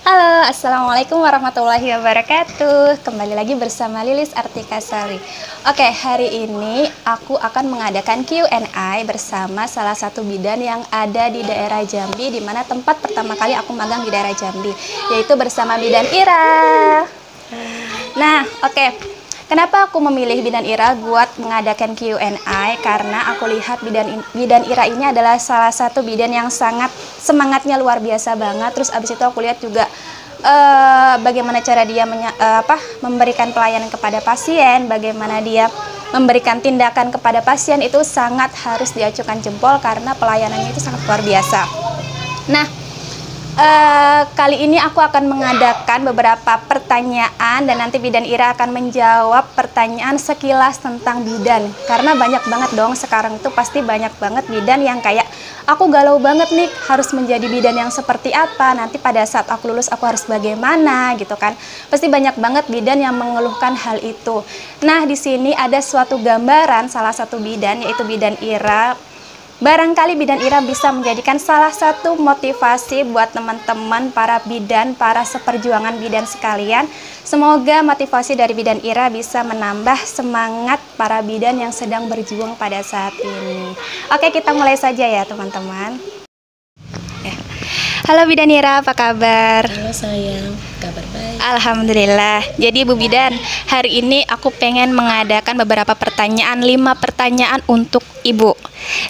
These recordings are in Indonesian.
Halo, Assalamualaikum warahmatullahi wabarakatuh. Kembali lagi bersama Lilis Artika Sari. Oke, hari ini aku akan mengadakan Q&A bersama salah satu bidan yang ada di daerah Jambi, di mana tempat pertama kali aku magang di daerah Jambi, yaitu bersama Bidan Ira. Nah, oke. Kenapa aku memilih Bidan Ira buat mengadakan Q&A? Karena aku lihat bidan Ira ini adalah salah satu bidan yang sangat semangatnya luar biasa banget. Terus abis itu aku lihat juga bagaimana cara dia memberikan pelayanan kepada pasien, bagaimana dia memberikan tindakan kepada pasien, itu sangat harus diacukan jempol karena pelayanannya itu sangat luar biasa. Nah, kali ini aku akan mengadakan beberapa pertanyaan dan nanti Bidan Ira akan menjawab pertanyaan sekilas tentang bidan. Karena banyak banget dong sekarang itu, pasti banyak banget bidan yang kayak aku galau banget nih harus menjadi bidan yang seperti apa, nanti pada saat aku lulus aku harus bagaimana gitu kan. Pasti banyak banget bidan yang mengeluhkan hal itu. Nah, di sini ada suatu gambaran salah satu bidan, yaitu Bidan Ira. Barangkali Bidan Ira bisa menjadikan salah satu motivasi buat teman-teman para bidan, para seperjuangan bidan sekalian. Semoga motivasi dari Bidan Ira bisa menambah semangat para bidan yang sedang berjuang pada saat ini. Oke, kita mulai saja ya teman-teman. Halo Bidan Ira, apa kabar? Halo sayang, kabar baik. Alhamdulillah. Jadi Bu Bidan, hari ini aku pengen mengadakan beberapa pertanyaan, 5 pertanyaan untuk Ibu.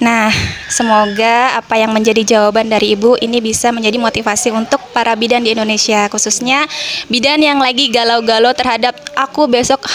Nah, semoga apa yang menjadi jawaban dari Ibu ini bisa menjadi motivasi untuk para bidan di Indonesia, khususnya bidan yang lagi galau-galau terhadap aku besok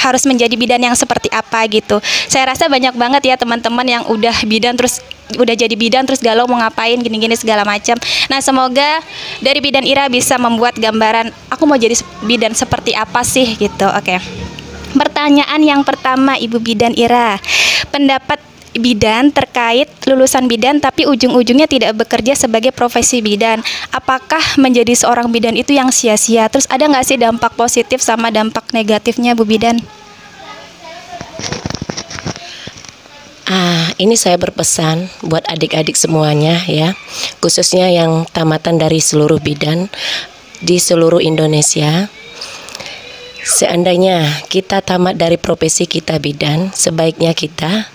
harus menjadi bidan yang seperti apa gitu. Saya rasa banyak banget ya teman-teman yang udah jadi bidan terus galau mau ngapain gini-gini segala macam. Nah, semoga dari Bidan Ira bisa membuat gambaran aku mau jadi bidan seperti apa sih gitu. Oke. Pertanyaan yang pertama, Ibu Bidan Ira. Pendapat bidan terkait lulusan bidan tapi ujung-ujungnya tidak bekerja sebagai profesi bidan. Apakah menjadi seorang bidan itu yang sia-sia? Terus ada nggak sih dampak positif sama dampak negatifnya, Bu Bidan? Ini saya berpesan buat adik-adik semuanya ya, khususnya yang tamatan dari seluruh bidan di seluruh Indonesia. Seandainya kita tamat dari profesi kita bidan, sebaiknya kita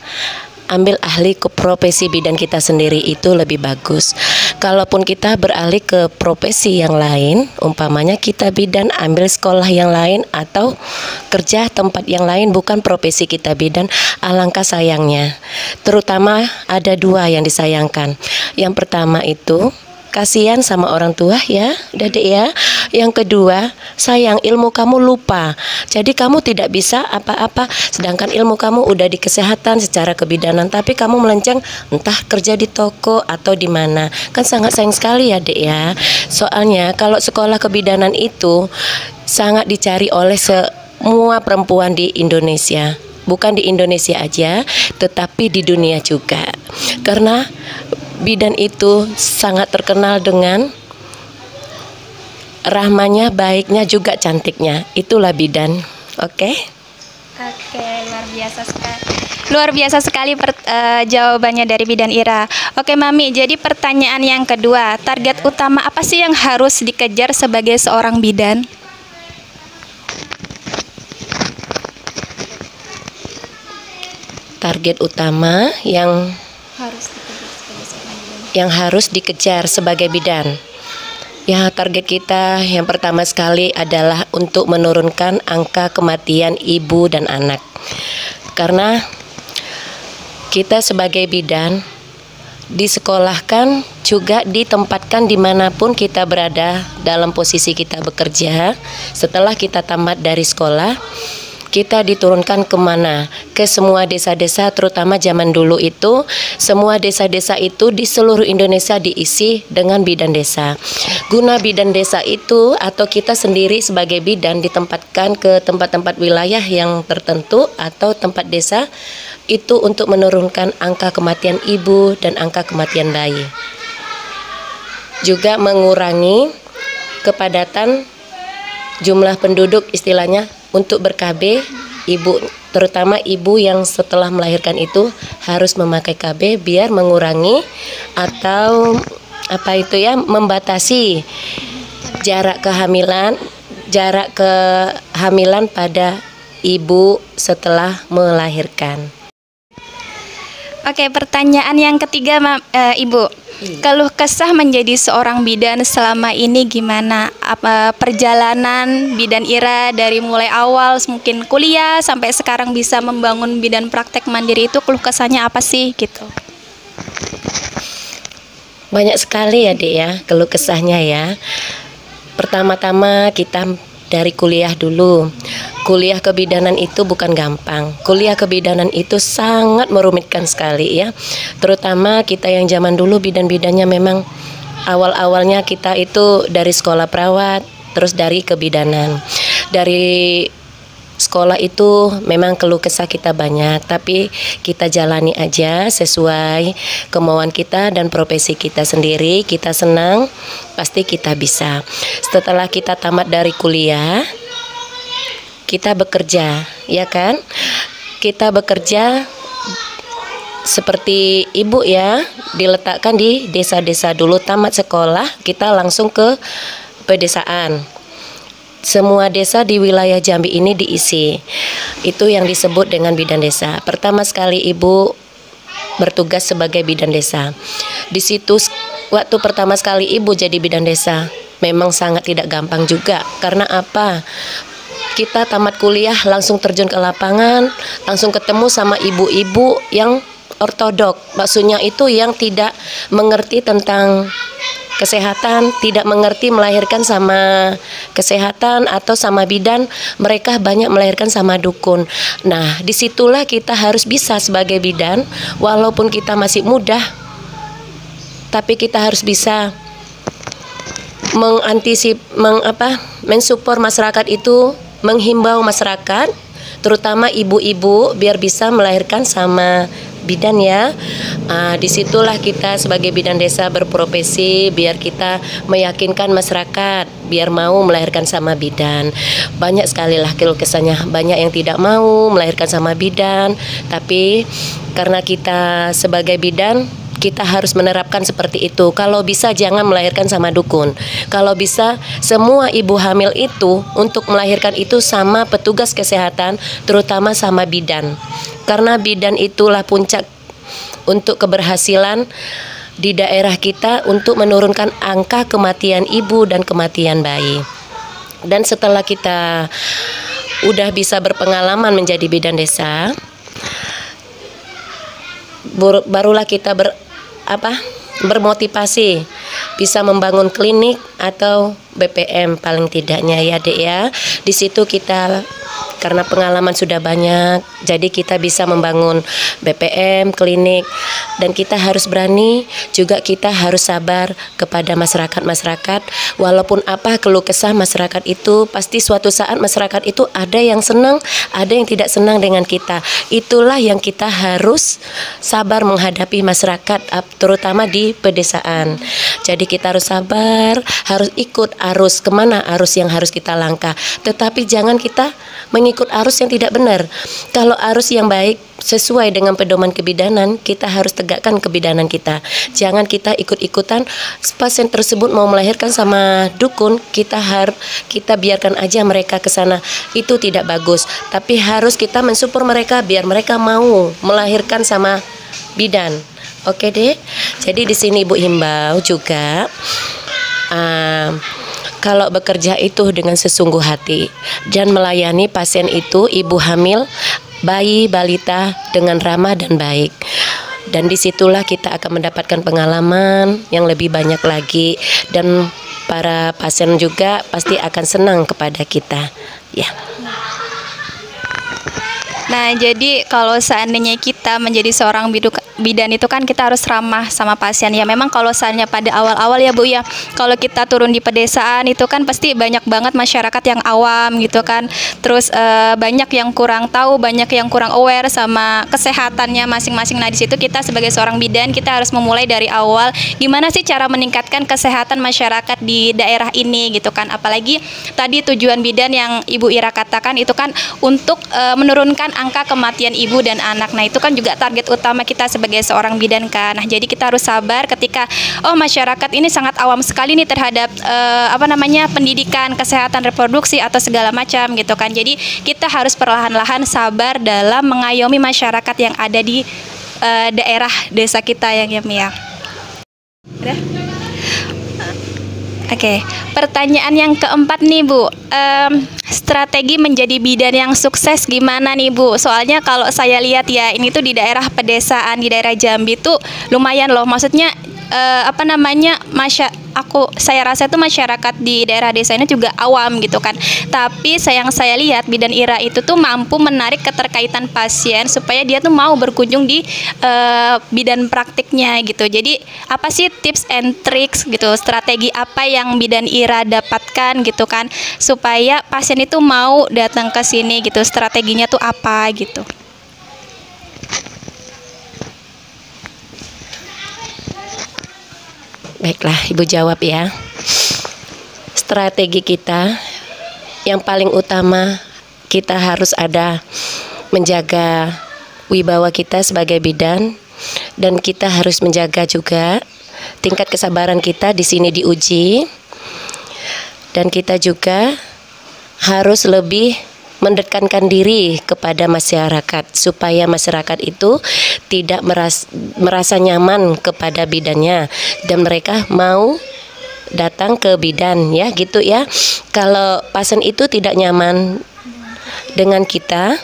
ambil ahli ke profesi bidan kita sendiri, itu lebih bagus. Kalaupun kita beralih ke profesi yang lain, umpamanya kita bidan ambil sekolah yang lain atau kerja tempat yang lain bukan profesi kita bidan, alangkah sayangnya. Terutama ada 2 yang disayangkan. Yang pertama itu kasihan sama orang tua ya, Dedek ya. Yang kedua, sayang ilmu kamu lupa. Jadi kamu tidak bisa apa-apa, sedangkan ilmu kamu udah di kesehatan secara kebidanan, tapi kamu melenceng entah kerja di toko atau di mana. Kan sangat sayang sekali ya, Dek ya. Soalnya kalau sekolah kebidanan itu sangat dicari oleh semua perempuan di Indonesia. Bukan di Indonesia aja, tetapi di dunia juga. Karena bidan itu sangat terkenal dengan rahmanya, baiknya, juga cantiknya. Itulah bidan. Oke, Luar biasa sekali. Luar biasa sekali jawabannya dari Bidan Ira. Oke, Mami, jadi pertanyaan yang kedua, target utama apa sih yang harus dikejar sebagai seorang bidan? target utama yang harus dikejar sebagai bidan. Ya, target kita yang pertama sekali adalah untuk menurunkan angka kematian ibu dan anak. Karena kita sebagai bidan disekolahkan juga ditempatkan dimanapun kita berada dalam posisi kita bekerja. Setelah kita tamat dari sekolah, kita diturunkan kemana? Ke semua desa-desa, terutama zaman dulu itu semua desa-desa itu di seluruh Indonesia diisi dengan bidan desa. Guna bidan desa itu atau kita sendiri sebagai bidan ditempatkan ke tempat-tempat wilayah yang tertentu atau tempat desa itu untuk menurunkan angka kematian ibu dan angka kematian bayi. Juga mengurangi kepadatan jumlah penduduk, istilahnya untuk ber-KB, ibu, terutama ibu yang setelah melahirkan itu harus memakai KB biar mengurangi atau membatasi jarak kehamilan pada ibu setelah melahirkan. Oke, pertanyaan yang ketiga, Ibu. Keluh kesah menjadi seorang bidan selama ini gimana? Apa perjalanan bidan Ira dari mulai awal mungkin kuliah sampai sekarang bisa membangun bidan praktek mandiri itu keluh kesahnya apa sih gitu? Banyak sekali ya, Dek ya, keluh kesahnya ya. Pertama-tama kita dari kuliah dulu. Kuliah kebidanan itu bukan gampang. Kuliah kebidanan itu sangat merumitkan sekali ya. Terutama kita yang zaman dulu bidan-bidannya memang awal-awalnya kita itu dari sekolah perawat, terus dari kebidanan. Dari sekolah itu memang keluh kesah kita banyak, tapi kita jalani aja sesuai kemauan kita dan profesi kita sendiri. Kita senang, pasti kita bisa. Setelah kita tamat dari kuliah, kita bekerja, ya kan? Kita bekerja seperti ibu ya, diletakkan di desa-desa dulu. Tamat sekolah, kita langsung ke pedesaan. Semua desa di wilayah Jambi ini diisi. Itu yang disebut dengan bidan desa. Pertama sekali ibu bertugas sebagai bidan desa. Di situ waktu pertama sekali ibu jadi bidan desa, memang sangat tidak gampang juga. Karena apa? Kita tamat kuliah langsung terjun ke lapangan, langsung ketemu sama ibu-ibu yang ortodok. Maksudnya itu yang tidak mengerti tentang kesehatan, tidak mengerti melahirkan sama kesehatan atau sama bidan. Mereka banyak melahirkan sama dukun. Nah, disitulah kita harus bisa sebagai bidan, walaupun kita masih muda, tapi kita harus bisa mensupport masyarakat itu, menghimbau masyarakat, terutama ibu-ibu biar bisa melahirkan sama bidan ya. Disitulah kita sebagai bidan desa berprofesi biar kita meyakinkan masyarakat biar mau melahirkan sama bidan. Banyak sekali lah keluh kesahnya, banyak yang tidak mau melahirkan sama bidan, tapi karena kita sebagai bidan kita harus menerapkan seperti itu. Kalau bisa jangan melahirkan sama dukun. Kalau bisa semua ibu hamil itu untuk melahirkan itu sama petugas kesehatan, terutama sama bidan. Karena bidan itulah puncak untuk keberhasilan di daerah kita untuk menurunkan angka kematian ibu dan kematian bayi. Dan setelah kita udah bisa berpengalaman menjadi bidan desa, barulah kita bermotivasi bisa membangun klinik atau BPM paling tidaknya ya, Dek ya. Di situ kita karena pengalaman sudah banyak, jadi kita bisa membangun BPM, klinik, dan kita harus berani, juga kita harus sabar kepada masyarakat-masyarakat. Walaupun apa keluh kesah masyarakat itu, pasti suatu saat masyarakat itu ada yang senang, ada yang tidak senang dengan kita. Itulah yang kita harus sabar menghadapi masyarakat, terutama di pedesaan. Jadi kita harus sabar, harus ikut arus, kemana arus yang harus kita langkah. Tetapi jangan kita mengikut arus yang tidak benar. Kalau arus yang baik sesuai dengan pedoman kebidanan, kita harus tegakkan kebidanan kita. Jangan kita ikut-ikutan pasien tersebut mau melahirkan sama dukun, kita biarkan aja mereka ke sana. Itu tidak bagus. Tapi harus kita mensupport mereka biar mereka mau melahirkan sama bidan. Oke, Dek. Jadi di sini Ibu himbau juga kalau bekerja itu dengan sesungguh hati dan melayani pasien itu, ibu hamil, bayi, balita dengan ramah dan baik. Dan disitulah kita akan mendapatkan pengalaman yang lebih banyak lagi, dan para pasien juga pasti akan senang kepada kita ya. Nah, jadi kalau seandainya kita menjadi seorang bidan itu kan kita harus ramah sama pasien ya. Memang kalau seandainya pada awal-awal ya Bu ya, kalau kita turun di pedesaan itu kan pasti banyak banget masyarakat yang awam gitu kan. Terus banyak yang kurang tahu, banyak yang kurang aware sama kesehatannya masing-masing. Nah, di situ kita sebagai seorang bidan kita harus memulai dari awal. Gimana sih cara meningkatkan kesehatan masyarakat di daerah ini gitu kan. Apalagi tadi tujuan bidan yang Ibu Ira katakan itu kan untuk menurunkan angka kematian ibu dan anak. Nah, itu kan juga target utama kita sebagai sebagai seorang bidan kan. Nah, jadi kita harus sabar ketika masyarakat ini sangat awam sekali nih terhadap pendidikan, kesehatan reproduksi atau segala macam gitu kan. Jadi kita harus perlahan-lahan sabar dalam mengayomi masyarakat yang ada di daerah desa kita yang ya. Udah? Oke, pertanyaan yang keempat nih Bu, strategi menjadi bidan yang sukses gimana nih Bu? Soalnya kalau saya lihat ya, ini tuh di daerah pedesaan, di daerah Jambi tuh lumayan loh, maksudnya saya rasa tuh masyarakat di daerah desa ini juga awam gitu kan. Tapi yang saya lihat bidan IRA itu tuh mampu menarik keterkaitan pasien supaya dia tuh mau berkunjung di bidan praktiknya gitu. Jadi apa sih tips and tricks gitu, strategi apa yang bidan IRA dapatkan gitu kan supaya pasien itu mau datang ke sini gitu. Strateginya tuh apa gitu. Baiklah, Ibu jawab ya. Strategi kita yang paling utama, kita harus ada menjaga wibawa kita sebagai bidan, dan kita harus menjaga juga tingkat kesabaran kita di sini diuji, dan kita juga harus lebih mendekatkan diri kepada masyarakat supaya masyarakat itu tidak merasa nyaman kepada bidannya dan mereka mau datang ke bidan ya gitu ya. Kalau pasien itu tidak nyaman dengan kita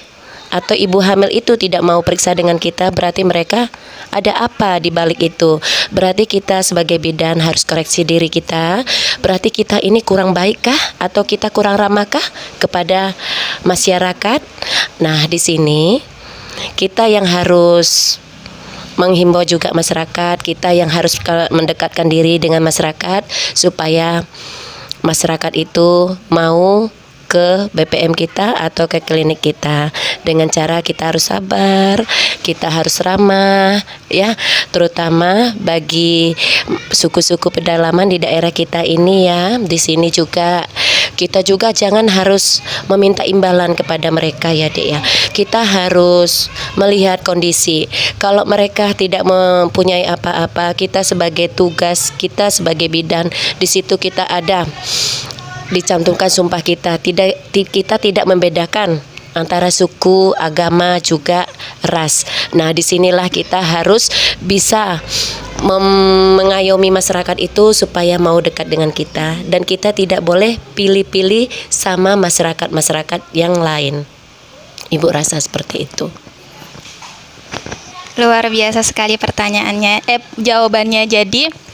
atau ibu hamil itu tidak mau periksa dengan kita, berarti mereka ada apa di balik itu. Berarti kita sebagai bidan harus koreksi diri kita. Berarti kita ini kurang baik kah atau kita kurang ramahkah kepada masyarakat? Nah, di sini kita yang harus menghimbau juga masyarakat, kita yang harus mendekatkan diri dengan masyarakat supaya masyarakat itu mau ke BPM kita atau ke klinik kita dengan cara kita harus sabar, kita harus ramah ya, terutama bagi suku-suku pedalaman di daerah kita ini ya. Di sini juga kita juga jangan harus meminta imbalan kepada mereka ya Dek ya. Kita harus melihat kondisi. Kalau mereka tidak mempunyai apa-apa, kita sebagai tugas kita sebagai bidan di situ kita ada dicantumkan sumpah kita tidak membedakan antara suku, agama, juga ras. Nah, disinilah kita harus bisa mengayomi masyarakat itu supaya mau dekat dengan kita, dan kita tidak boleh pilih-pilih sama masyarakat yang lain. Ibu rasa seperti itu. Luar biasa sekali jawabannya. Jadi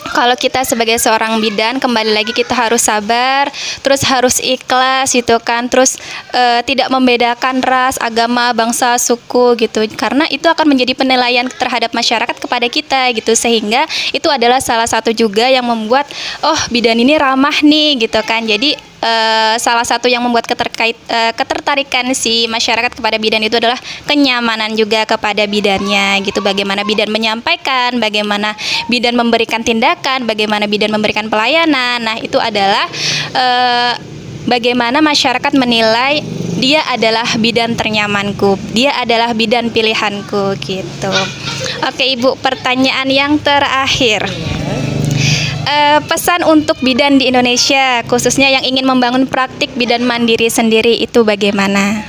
kalau kita sebagai seorang bidan, kembali lagi kita harus sabar, terus harus ikhlas gitu kan, terus tidak membedakan ras, agama, bangsa, suku gitu, karena itu akan menjadi penilaian terhadap masyarakat kepada kita gitu, sehingga itu adalah salah satu juga yang membuat bidan ini ramah nih gitu kan. Jadi salah satu yang membuat ketertarikan si masyarakat kepada bidan itu adalah kenyamanan juga kepada bidannya gitu. Bagaimana bidan menyampaikan, bagaimana bidan memberikan tindakan, bagaimana bidan memberikan pelayanan. Nah, itu adalah bagaimana masyarakat menilai dia adalah bidan ternyamanku, dia adalah bidan pilihanku gitu. Oke Ibu, pertanyaan yang terakhir. Pesan untuk bidan di Indonesia, khususnya yang ingin membangun praktik bidan mandiri sendiri itu bagaimana?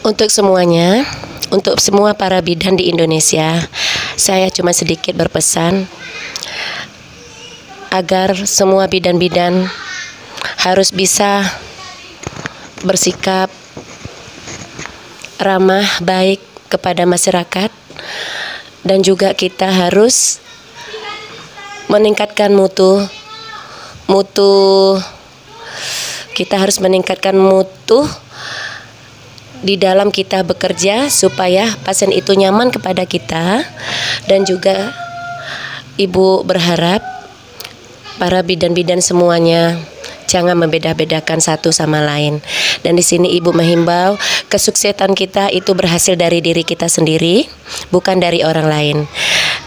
Untuk semuanya, untuk semua para bidan di Indonesia, saya cuma sedikit berpesan agar semua bidan-bidan harus bisa bersikap ramah, baik kepada masyarakat. Dan juga kita harus meningkatkan mutu. Kita harus meningkatkan mutu di dalam kita bekerja supaya pasien itu nyaman kepada kita. Dan juga Ibu berharap para bidan-bidan semuanya jangan membeda-bedakan satu sama lain. Dan di sini Ibu menghimbau kesuksesan kita itu berhasil dari diri kita sendiri, bukan dari orang lain.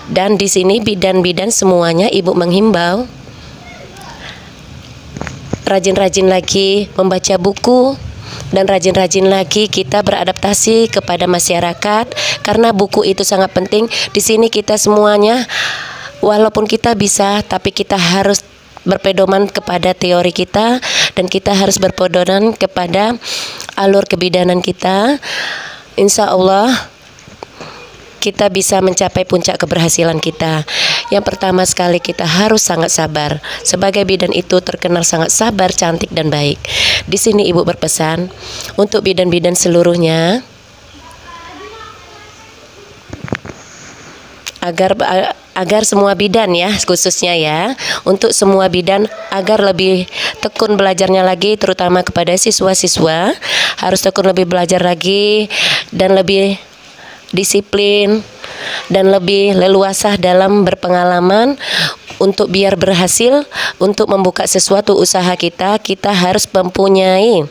Dan di sini bidan-bidan semuanya Ibu menghimbau rajin-rajin lagi membaca buku, dan rajin-rajin lagi kita beradaptasi kepada masyarakat, karena buku itu sangat penting. Di sini kita semuanya, walaupun kita bisa, tapi kita harus berpedoman kepada teori kita, dan kita harus berpedoman kepada alur kebidanan kita. Insya Allah kita bisa mencapai puncak keberhasilan kita. Yang pertama sekali, kita harus sangat sabar. Sebagai bidan itu terkenal sangat sabar, cantik, dan baik. Di sini Ibu berpesan untuk bidan-bidan seluruhnya agar semua bidan ya, khususnya ya, untuk semua bidan agar lebih tekun belajarnya lagi, terutama kepada siswa-siswa, harus tekun lebih belajar lagi dan lebih disiplin dan lebih leluasa dalam berpengalaman. Untuk biar berhasil untuk membuka sesuatu usaha kita harus mempunyai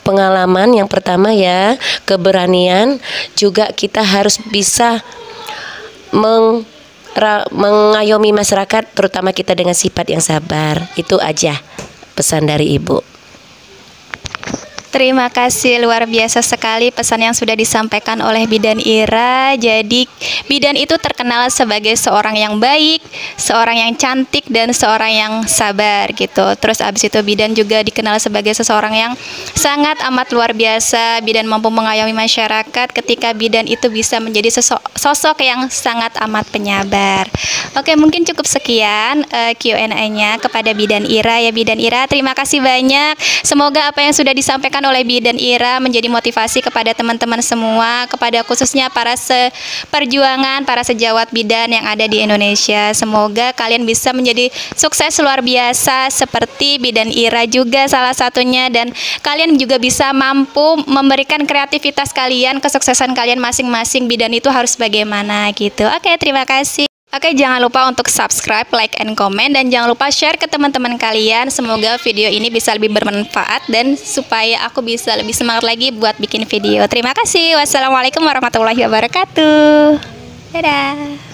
pengalaman. Yang pertama ya, keberanian. Juga kita harus bisa mengayomi masyarakat, terutama kita dengan sifat yang sabar. Itu aja pesan dari Ibu. Terima kasih, luar biasa sekali pesan yang sudah disampaikan oleh Bidan Ira. Jadi bidan itu terkenal sebagai seorang yang baik, seorang yang cantik, dan seorang yang sabar gitu. Terus abis itu bidan juga dikenal sebagai seseorang yang sangat amat luar biasa. Bidan mampu mengayomi masyarakat ketika bidan itu bisa menjadi sosok yang sangat amat penyabar. Oke, mungkin cukup sekian Q&A-nya kepada Bidan Ira ya. Bidan Ira, terima kasih banyak. Semoga apa yang sudah disampaikan oleh Bidan Ira menjadi motivasi kepada teman-teman semua, kepada khususnya para seperjuangan, para sejawat bidan yang ada di Indonesia. Semoga kalian bisa menjadi sukses luar biasa seperti Bidan Ira juga salah satunya, dan kalian juga bisa mampu memberikan kreativitas kalian, kesuksesan kalian masing-masing. Bidan itu harus bagaimana gitu. Oke, terima kasih. Oke, jangan lupa untuk subscribe, like, and comment, dan jangan lupa share ke teman-teman kalian. Semoga video ini bisa lebih bermanfaat dan supaya aku bisa lebih semangat lagi buat bikin video. Terima kasih. Wassalamualaikum warahmatullahi wabarakatuh. Dadah.